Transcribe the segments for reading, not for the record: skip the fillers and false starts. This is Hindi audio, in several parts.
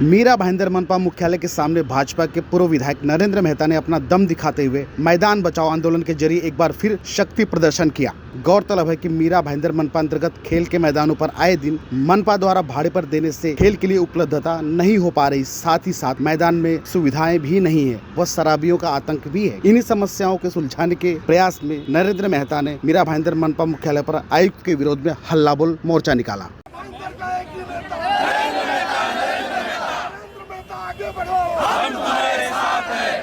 मीरा भाईंदर मनपा मुख्यालय के सामने भाजपा के पूर्व विधायक नरेंद्र मेहता ने अपना दम दिखाते हुए मैदान बचाओ आंदोलन के जरिए एक बार फिर शक्ति प्रदर्शन किया। गौरतलब है कि मीरा भाईंदर मनपा अंतर्गत खेल के मैदानों पर आए दिन मनपा द्वारा भाड़े पर देने से खेल के लिए उपलब्धता नहीं हो पा रही, साथ ही साथ मैदान में सुविधाएं भी नहीं है व शराबियों का आतंक भी है। इन्हीं समस्याओं के सुलझाने के प्रयास में नरेंद्र मेहता ने मीरा भाईंदर मनपा मुख्यालय पर आयुक्त के विरोध में हल्ला बोल मोर्चा निकाला। हम तुम्हारे साथ हैं,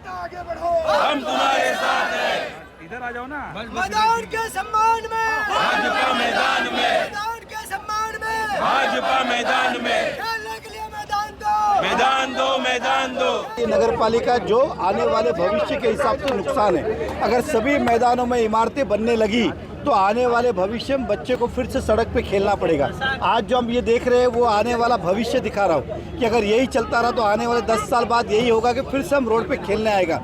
आगे बढ़ो, हम तुम्हारे साथ हैं। इधर आ जाओ ना। मैदान के सम्मान में, भाजपा मैदान में, मैदान के सम्मान में, भाजपा मैदान में, खेलने के लिए मैदान दो, मैदान दो, मैदान दो। ये नगर पालिका जो आने वाले भविष्य के हिसाब से नुकसान है। अगर सभी मैदानों में इमारतें बनने लगी तो आने वाले भविष्य में बच्चे को फिर से सड़क पे खेलना पड़ेगा। आज जो हम ये देख रहे हैं वो आने वाला भविष्य दिखा रहा हूँ कि अगर यही चलता रहा तो आने वाले 10 साल बाद यही होगा कि फिर से हम रोड पे खेलने आएगा।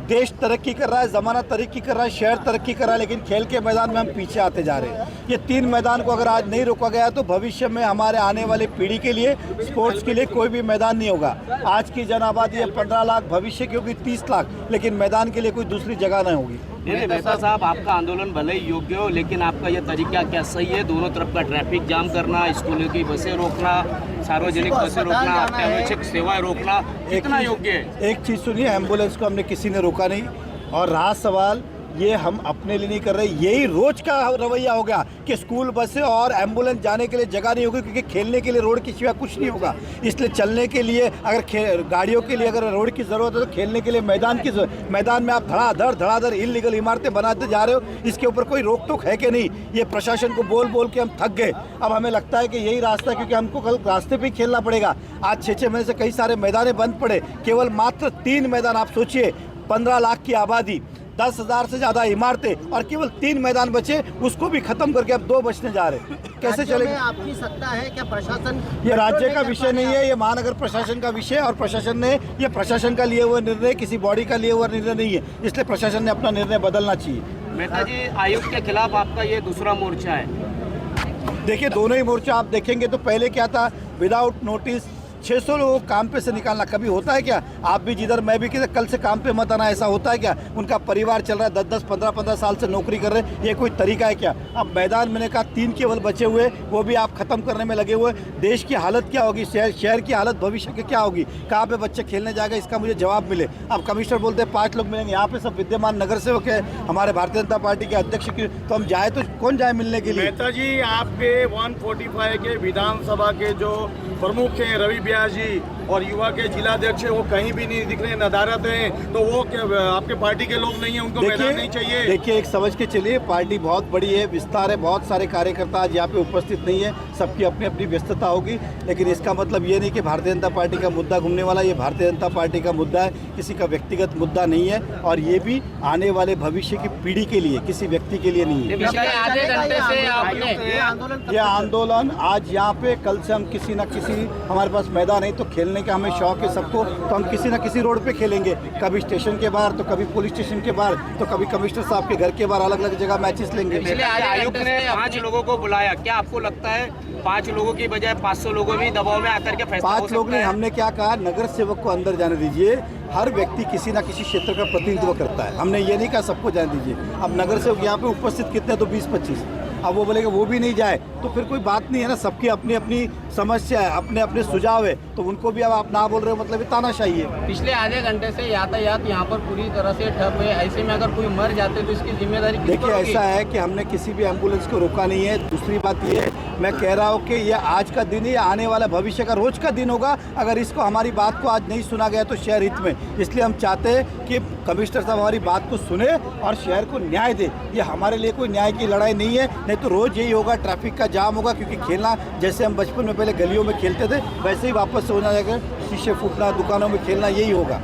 देश तरक्की कर रहा है, ज़माना तरक्की कर रहा है, शहर तरक्की कर रहा है, लेकिन खेल के मैदान में हम पीछे आते जा रहे हैं। ये 3 मैदान को अगर आज नहीं रोका गया तो भविष्य में हमारे आने वाले पीढ़ी के लिए स्पोर्ट्स के लिए कोई भी मैदान नहीं होगा। आज की जन आबादी है 15 लाख, भविष्य की होगी 30 लाख, लेकिन मैदान के लिए कोई दूसरी जगह नहीं होगी। मेहता साहब, आपका आंदोलन भले ही योग्य हो, लेकिन आपका यह तरीका क्या सही है? दोनों तरफ का ट्रैफिक जाम करना, स्कूलों की बसें रोकना, सार्वजनिक बसें रोकना, अत्यावश्यक सेवाएं रोकना, कितना योग्य है? एक चीज़ सुनिए, एम्बुलेंस को हमने किसी ने रोका नहीं। और रहा सवाल, ये हम अपने लिए नहीं कर रहे, यही रोज का रवैया हो गया कि स्कूल बसें और एम्बुलेंस जाने के लिए जगह नहीं होगी, क्योंकि खेलने के लिए रोड की सिवा कुछ नहीं होगा। इसलिए चलने के लिए अगर गाड़ियों के लिए अगर रोड की ज़रूरत है तो खेलने के लिए मैदान में आप धड़ाधड़ इल्लीगल इमारतें बनाते जा रहे हो। इसके ऊपर कोई रोक टोक है कि नहीं? ये प्रशासन को बोल बोल के हम थक गए। अब हमें लगता है कि यही रास्ता है, क्योंकि हमको कल रास्ते पर ही खेलना पड़ेगा। आज 6 महीने से कई सारे मैदान बंद पड़े, केवल मात्र 3 मैदान। आप सोचिए, 15 लाख की आबादी, 10,000 से ज़्यादा इमारतें और केवल 3 मैदान बचे, उसको भी खत्म करके अब 2 बचने जा रहे हैं। कैसे चलेगा? आपकी सत्ता है क्या? प्रशासन ये राज्य का विषय नहीं है, ये महानगर प्रशासन का विषय है और प्रशासन ने ये प्रशासन का लिए हुआ निर्णय, किसी बॉडी का लिए हुआ निर्णय नहीं है। इसलिए प्रशासन ने अपना निर्णय बदलना चाहिए। मेहता जी, आयुक्त के खिलाफ आपका ये दूसरा मोर्चा है। देखिए, दोनों ही मोर्चा आप देखेंगे तो पहले क्या था, विदाउट नोटिस 600 लोगों को काम पे से निकालना कभी होता है क्या? आप भी जिधर, मैं भी किधर, कल से काम पे मत आना, ऐसा होता है क्या? उनका परिवार चल रहा है, 10-10, 15-15 साल से नौकरी कर रहे हैं, ये कोई तरीका है क्या? अब मैदान मैंने कहा 3 केवल बचे हुए, वो भी आप खत्म करने में लगे हुए। देश की हालत क्या होगी, शहर की हालत भविष्य की क्या होगी? कहाँ पे बच्चे खेलने जाएगा, इसका मुझे जवाब मिले। अब कमिश्नर बोलते हैं 5 लोग मिलेंगे, यहाँ पे सब विद्यमान नगर सेवक है, हमारे भारतीय जनता पार्टी के अध्यक्ष की, तो हम जाए तो कौन जाए मिलने के लिए? मेहता जी, आपके 145 के विधानसभा के जो प्रमुख हैं रवि व्यास जी और युवा के जिलाध्यक्ष है, वो कहीं भी नहीं दिख रहे, नदारत हैं, तो वो आपके पार्टी के लोग नहीं है, उनको मैदान नहीं चाहिए? देखिए, एक समझ के चलिए, पार्टी बहुत बड़ी है, विस्तार है, बहुत सारे कार्यकर्ता आज यहाँ पे उपस्थित नहीं है, सबकी अपनी अपनी व्यस्तता होगी, लेकिन इसका मतलब ये नहीं कि भारतीय जनता पार्टी का मुद्दा घूमने वाला। ये भारतीय जनता पार्टी का मुद्दा है, किसी का व्यक्तिगत मुद्दा नहीं है, और ये भी आने वाले भविष्य की पीढ़ी के लिए, किसी व्यक्ति के लिए नहीं है। आधे घंटे से आपने ये आंदोलन आज यहाँ पे, कल से हम किसी न किसी, हमारे पास मैदान है तो खेलने का हमें शौक है सबको, तो हम किसी न किसी रोड पे खेलेंगे, कभी स्टेशन के बाहर, तो कभी पुलिस स्टेशन के बाहर, तो कभी कमिश्नर साहब के घर के बाहर, अलग अलग जगह मैचेस लेंगे। पिछले आयुक्त ने 5 लोगों को बुलाया, क्या आपको लगता है 5 लोगों की बजाय 500 लोगों में दबाव में आकर के फैसला हो सकता है? 5 लोग नहीं, हमने क्या कहा, नगर सेवक को अंदर जाने दीजिए। हर व्यक्ति किसी ना किसी क्षेत्र का प्रतिनिधित्व करता है, हमने ये नहीं कहा सबको जाने दीजिए। अब नगर सेवक यहाँ पे उपस्थित कितने, तो 20-25, अब वो बोलेगा वो भी नहीं जाए तो फिर कोई बात नहीं है ना। सबकी अपनी अपनी समस्या है, अपने अपने सुझाव है, तो उनको भी अब आप ना बोल रहे हो मतलब तानाशाही है। पिछले आधे घंटे से यातायात यहाँ पर पूरी तरह से ठप है, ऐसे में अगर कोई मर जाते तो इसकी जिम्मेदारी किस देखिए, पर होगी? ऐसा है कि हमने किसी भी एम्बुलेंस को रोका नहीं है। दूसरी बात ये है, मैं कह रहा हूँ कि ये आज का दिन ही आने वाला भविष्य का रोज का दिन होगा अगर इसको, हमारी बात को आज नहीं सुना गया तो शहर हित में। इसलिए हम चाहते हैं कि कमिश्नर साहब हमारी बात को सुने और शहर को न्याय दे। ये हमारे लिए कोई न्याय की लड़ाई नहीं है, नहीं तो रोज यही होगा, ट्रैफिक का जाम होगा, क्योंकि खेलना जैसे हम बचपन में पहले गलियों में खेलते थे वैसे ही वापस से होना जाएगा, शीशे फूटना, दुकानों में खेलना, यही होगा।